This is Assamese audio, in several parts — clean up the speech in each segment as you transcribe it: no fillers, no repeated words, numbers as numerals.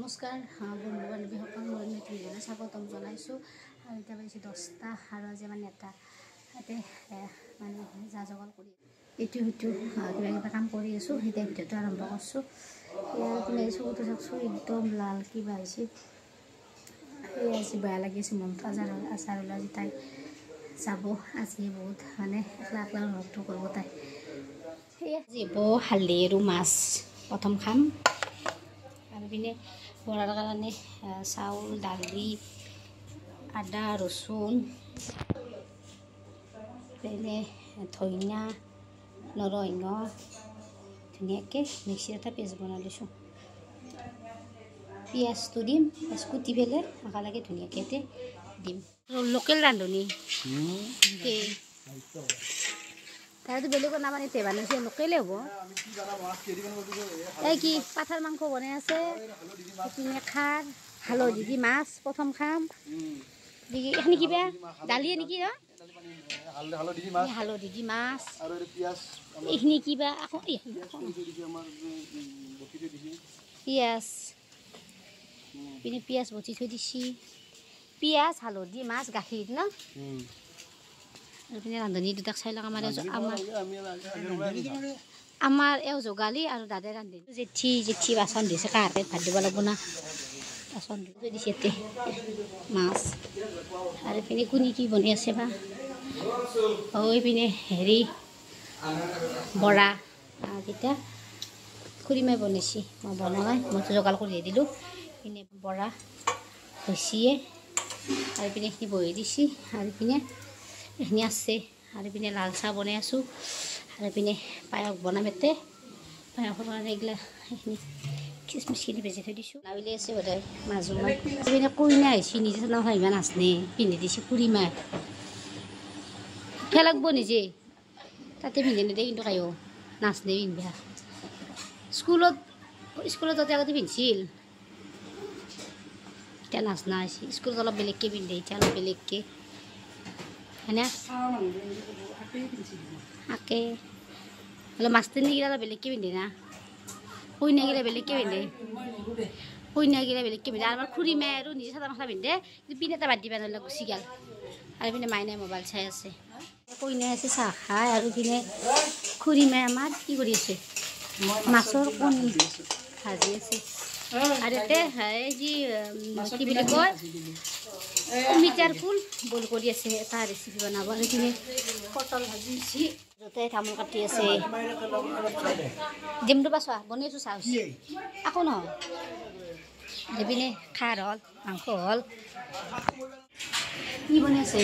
নমস্কাৰ বন্ধু বান্ধৱীসকল মই নতুনকৈ স্বাগতম জনাইছোঁ আৰু এতিয়া বেছি 10টা আৰু আজি মানে এটা তাতে মানে যা যোগাৰ কৰি এইটো কিবা কিবা কাম কৰি আছোঁ এতিয়া ভিডিঅ'টো আৰম্ভ কৰিছোঁ ইয়াৰ পিনে চকুটো চাকছোঁ একদম লাল কিবা হৈছে এই আজি বেয়া লাগিছে মনটো আচাৰ আজি তাই যাব আজি বহুত মানে একলা একলা অনুভৱটো কৰিব তাই সেয়া জীৱ হালধি আৰু মাছ প্ৰথম খাম আৰু পিনে বৰাৰ কাৰণে চাউল দালি আদা ৰচুন পিনে ধনিয়া নৰসিংহ ধুনীয়াকৈ মিক্সিত এটা পেষ্ট বনাই লৈছোঁ পিঁয়াজটো দিম কুটি পেলাই একেলগে ধুনীয়াকৈ দিম লোকেল ৰান্ধনি তাইতো বেলেগত নামানে তে বানিছে লোকেলে হ'ব এই কি পাঠাৰ মাংস বনাই আছে পিনে খাৰ হালধি দি মাছ প্ৰথম খাম এইখিনি কিবা দালিয়ে নেকি ন হালধি দি মাছ এইখিনি কিবা আকৌ পিঁয়াজ পিনে পিঁয়াজ বটি থৈ দিছি পিঁয়াজ হালধি মাছ গাখীৰ ন আৰু পিনে ৰান্ধনি দুটাক চাই লওক আমাৰ এওঁ যোগালী আৰু দাদাই ৰান্ধি জেঠি বাচন দিছে কাহাতে ভাত দিব লাগিব না বাচন থৈ দিছে ইয়াতে মাছ আৰু পিনে কোনে কি বনাই আছে বা হৈ পিনে হেৰি বৰা কেইটা খুৰীমাই বনাইছি মই বনোৱা নাই মইতো যোগাৰ কৰি দিলোঁ পিনে বৰা হৈছিয়ে আৰু পিনে এইখিনি বহি দিছি আৰু পিনে এইখিনি আছে আৰু পিনে লাল চাহ বনাই আছোঁ আৰু পিনে পায়স বনাম এতে পায়সৰ কাৰণে এইগিলা এইখিনি খিচমিচখিনি বেজি থৈ দিছোঁ লাউলি আছে সদায় মাজু মাছ পিনে কইনা আহিছে নিজে নহয় ইমান নাচনে পিন্ধি দিছে খুৰীমাই খেল লাগব নিজে তাতে পিন্ধি নিদিয়ে কিন্তু কায়ো নাচনে পিন্ধা স্কুলত তাতে আগতে পিন্ধিছিল এতিয়া নাচনা হৈছে স্কুলত অলপ বেলেগকৈ পিন্ধে এতিয়া অলপ বেলেগকৈ হয়নে আকে অলপ মাষ্টৰনীগিলা অলপ বেলেগকৈ পিন্ধে না কইনাগিলা বেলেগকৈ পিন্ধে কইনাগিলা বেলেগকৈ পিন্ধে আৰু আমাৰ খুৰীমাই আৰু নিজে চাদৰ মেখেলা পিন্ধে কিন্তু পিন এটা বাদ দিবা নহ'লে গুচি গ'ল আৰু পিনে মাইনাই মোবাইল চাই আছে কইনাই আছে চাহ খায় আৰু পিনে খুৰীমাই আমাৰ কি কৰি আছে মাছৰ কণী ভাজি আছে আৰু ইয়াতে এই যি কি বুলি কয় অমিতাৰ ফুল বইল কৰি আছে এটা ৰেচিপি বনাব আৰু পিনে পটল ভাজি দিছি য'তে তামোল কাটি আছে ডিমটো বা চোৱা বনাই আছোঁ চাহ হৈছে আকৌ নহয় এইপিনে খাৰ হ'ল মাংস হ'ল কি বনাই আছে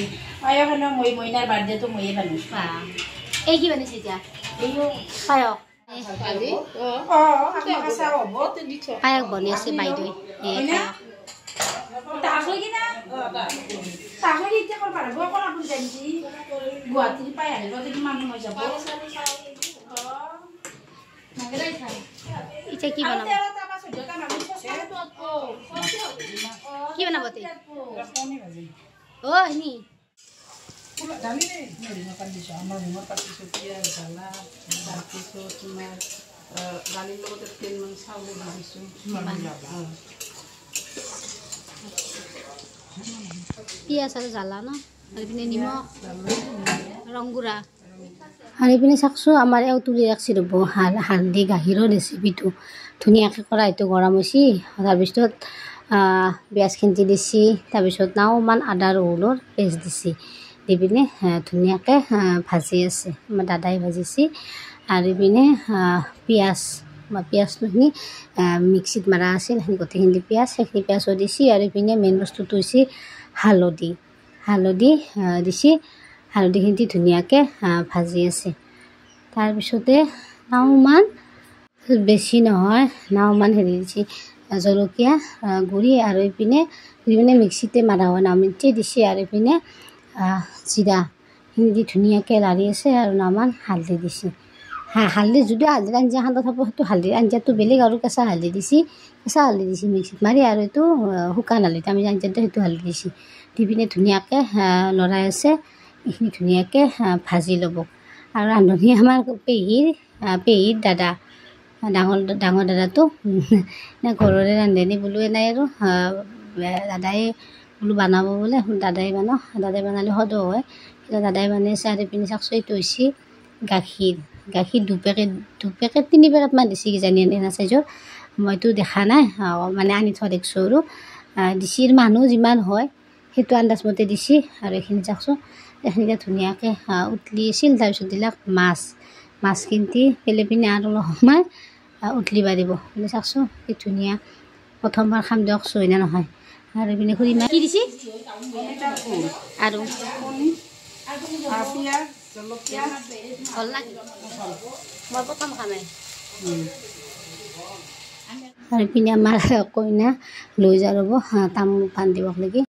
মইনাৰ বাৰ্থডেটো ময়ে বনাইছোঁ এই কি বনাইছে এতিয়া পায়স পায়স বনাই আছে বাইদেউ গুৱাহাটীৰ পাই আহিব কিমান সময় যাব এতিয়া কি বনাব কি বনাব অ' এনি আমাৰ ৰুমত পাতিছোঁ পিঁয়াজ জ্বালা তাৰপিছত তোমাৰ দালিৰ লগতে 3 মান চাউল দিছোঁ পিঁয়াজ আৰু জ্বালা ন আৰু পিনে নিমখ ৰংগুড়া আৰু এইপিনে চাকছোঁ আমাৰ এওঁ তুলি ৰাখছি ৰ'ব হালধি গাখীৰৰ ৰেচিপিটো ধুনীয়াকৈ কৰা এইটো গৰম হৈছে তাৰপিছত পিঁয়াজ খিন্তি দিছি তাৰপিছত নাওমান আদা ৰহুনৰ পেষ্ট দিছি দি পিনে ধুনীয়াকৈ ভাজি আছে আমাৰ দাদাই ভাজিছি আৰু পিনে পিঁয়াজখিনি মিক্সিত মাৰা আছিল সেইখিনি গোটেইখিনি পিঁয়াজ সেইখিনি পিঁয়াজো দিছি আৰু পিনে মেইন বস্তুটো হৈছে হালধি দিছি হালধিখিনি ধুনীয়াকৈ ভাজি আছে তাৰপিছতে নাওমান বেছি নহয় নাওমান হেৰি দিছি জলকীয়া গুড়ি আৰু এইপিনে মিক্সিতে মাৰা হয় নাওমিতে দিছি আৰু এইপিনে জিৰা সেইখিনি দি ধুনীয়াকৈ লাৰি আছে আৰু নাওমান হালধি দিছি হালধি যদি হালধিৰ আঞ্জা খাব থাকব সেইটো হালধিৰ আঞ্জাটো বেলেগ আৰু কেঁচা হালধি দিছি মিক্সিত মাৰি আৰু এইটো শুকান হালধি আমি আঞ্জাটো সেইটো হালধি দিছি দি পিনে ধুনীয়াকৈ লৰাই আছে এইখিনি ধুনীয়াকৈ ভাজি ল'ব আৰু ৰান্ধনি আমাৰ পেহীৰ দাদা ডাঙৰ দাদাটো নে ঘৰৰে ৰান্ধনি বোলো নাই আৰু দাদাই বোলো বনাব বোলে দাদাই বনালে সদো হয় এতিয়া দাদাই বনাইছে আৰু পিনি চাকচো এইটো হৈছে গাখীৰ 2 পেকেট 3 পেকেটমান দিছে কিজানি এনে চাইজৰ মইতো দেখা নাই মানে আনি থোৱা দেখিছোঁ আৰু দিছিৰ মানুহ যিমান হয় সেইটো আন্দাজমতে দিছে আৰু এইখিনি চাকচো এইখিনিতে ধুনীয়াকৈ উতলি আছিল তাৰপিছত দিলাক মাছ কিন্তি পেলে পিনে আৰু সোমাই উতলি বাঢ়িব মানে চাকচো কি ধুনীয়া প্ৰথমবাৰ খাম দিয়ক চৈ না নহয় আৰু পিনে খুৰী মাই কি দিছে আৰু পিঁয়াজ জলকীয়া ভাল লাগে মই প্ৰথম খামেই আৰু পিনে আমাৰ কইনা লৈ যা ৰ'ব তামোল পাণ দিবক নেকি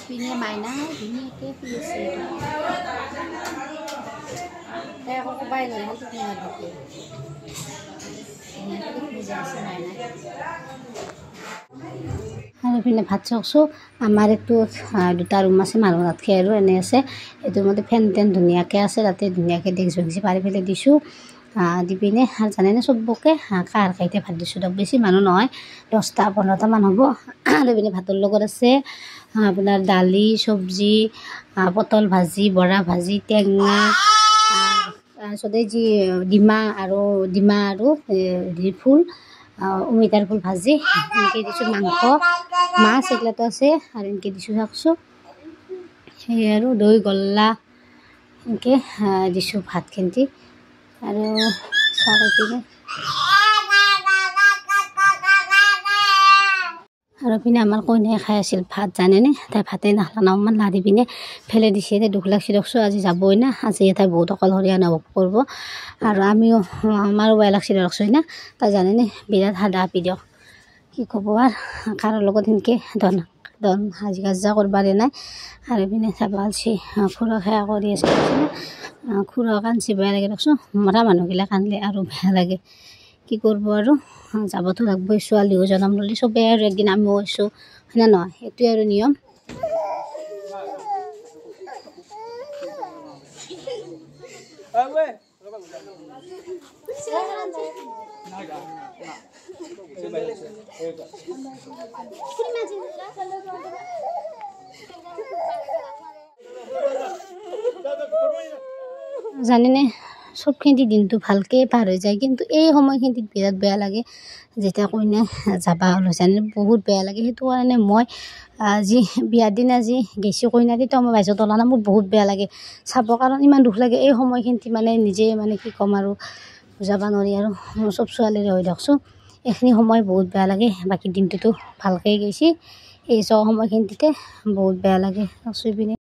পিনে মাইনা ধুনীয়াকৈ শুই আছে আকৌ ক'বাই লৈ আৰু পিনে ভাত চাওকচোন আমাৰ এইটো 2টা ৰুম আছে মানুহ নাথাকে আৰু এনে আছে এইটোৰ মতে ফেন ধুনীয়াকৈ আছে তাতে ধুনীয়াকৈ ডেক্স বেঞ্চি পাৰি পেলাই দিছোঁ দি পিনে আৰু জানেনে চবকে কাঁহ খাইতে ভাত দিছোঁ দিয়ক বেছি মানুহ নহয় 10টা 15টা মান হ'ব আৰু পিনে ভাতৰ লগত আছে আপোনাৰ দালি চব্জি পটল ভাজি বৰা ভাজি টেঙা তাৰপিছতে যি ডিমা আৰু ফুল অমিতাৰ ফুল ভাজি এনেকৈ দিছোঁ মাংস মাছ এইগিলাটো আছে আৰু এনেকৈ দিছোঁ চাকচোন সেই আৰু দৈ গল্লা এনেকৈ দিছোঁ ভাতখিনি আৰু চাহ পিনে আৰু পিনে আমাৰ কইনাই খাই আছিল ভাত জানেনে তাই ভাতে নাখালা অকণমান লাৰি পিনে ফেলে দিছে তাই দুখ লাগছি দিয়কচোন আজি যাবই না আজি তাই বহুত অকলশৰীয়া অনুভৱ কৰিব আৰু আমিও আমাৰো বেয়া লাগছি দিয়কচোন না তাই জানেনে বিৰাট সাদা আপি দিয়ক কি ক'ব আৰু কাৰোৰ লগত সেনেকৈ দন সাজি কাজা কৰিবাৰে নাই আৰু পিনে চাব আলছি খুৰা সেৱা কৰি আছে খুৰা কান্দছি বেয়া লাগে দিয়কচোন মৰা মানুহগিলা কান্দলে আৰু বেয়া লাগে কি কৰিব আৰু যাবতো লাগবই ছোৱালীও জনম ল'লে চবেই আৰু একদিন আমিও হৈছোঁ হয় না নহয় সেইটোৱে আৰু নিয়ম জানেনে চবখিনি দিনটো ভালকৈ পাৰ হৈ যায় কিন্তু এই সময়খিনিত বিৰাট বেয়া লাগে যেতিয়া কইনা যাবা ওলাই জানে বহুত বেয়া লাগে সেইটো কাৰণে মই আজি বিয়াৰ দিনা আজি গেছি কইনা দি তো মই বাইছত ওলা না মোৰ বহুত বেয়া লাগে চাব কাৰণ ইমান দুখ লাগে এই সময়খিনিত মানে নিজে মানে কি ক'ম আৰু বুজাব নোৱাৰি আৰু চব ছোৱালীৰে হৈ দিয়কচোন এইখিনি সময় বহুত বেয়া লাগে বাকী দিনটোতো ভালকৈ গৈছে এই সময়খিনিতে বহুত বেয়া লাগে চুই পিনে